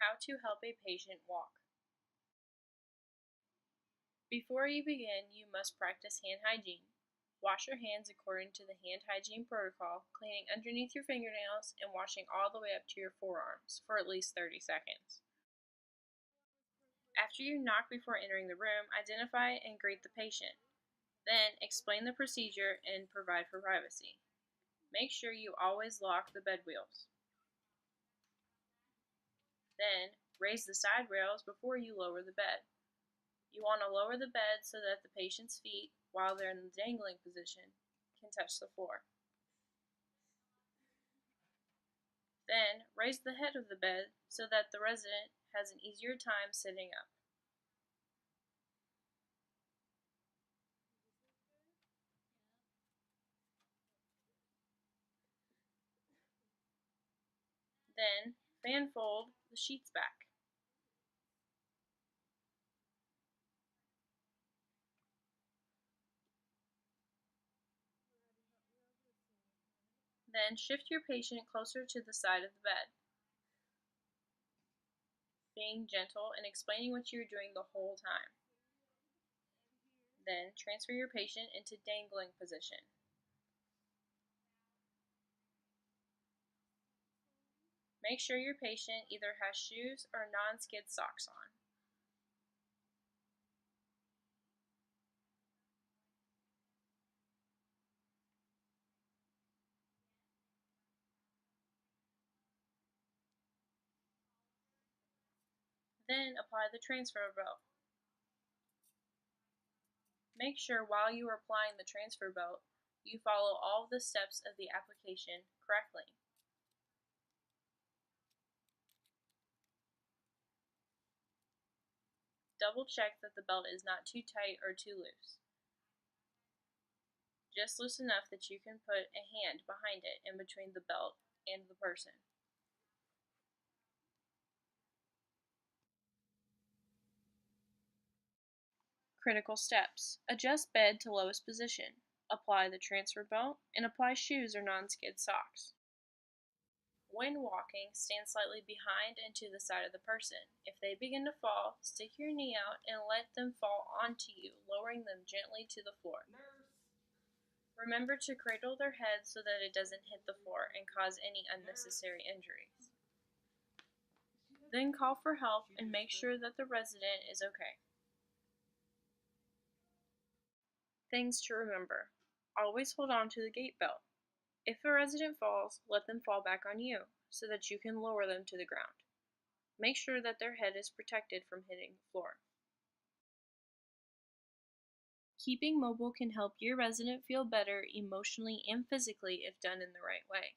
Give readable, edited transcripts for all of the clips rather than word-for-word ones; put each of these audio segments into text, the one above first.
How to help a patient walk. Before you begin, you must practice hand hygiene. Wash your hands according to the hand hygiene protocol, cleaning underneath your fingernails and washing all the way up to your forearms for at least 30 seconds. After you knock before entering the room, identify and greet the patient. Then, explain the procedure and provide for privacy. Make sure you always lock the bed wheels. Then, raise the side rails before you lower the bed. You want to lower the bed so that the patient's feet, while they're in the dangling position, can touch the floor. Then, raise the head of the bed so that the resident has an easier time sitting up. Then, fan fold the sheets back. Then, shift your patient closer to the side of the bed, being gentle and explaining what you're doing the whole time. Then, transfer your patient into dangling position. Make sure your patient either has shoes or non-skid socks on. Then apply the transfer belt. Make sure while you are applying the transfer belt, you follow all of the steps of the application correctly. Double check that the belt is not too tight or too loose. Just loose enough that you can put a hand behind it in between the belt and the person. Critical steps. Adjust bed to lowest position. Apply the transfer belt and apply shoes or non-skid socks. When walking, stand slightly behind and to the side of the person. If they begin to fall, stick your knee out and let them fall onto you, lowering them gently to the floor. Remember to cradle their head so that it doesn't hit the floor and cause any unnecessary injuries. Then call for help and make sure that the resident is okay. Things to remember. Always hold on to the gait belt. If a resident falls, let them fall back on you so that you can lower them to the ground. Make sure that their head is protected from hitting the floor. Keeping mobile can help your resident feel better emotionally and physically if done in the right way.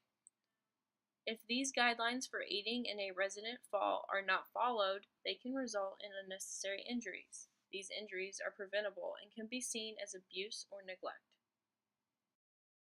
If these guidelines for aiding in a resident fall are not followed, they can result in unnecessary injuries. These injuries are preventable and can be seen as abuse or neglect.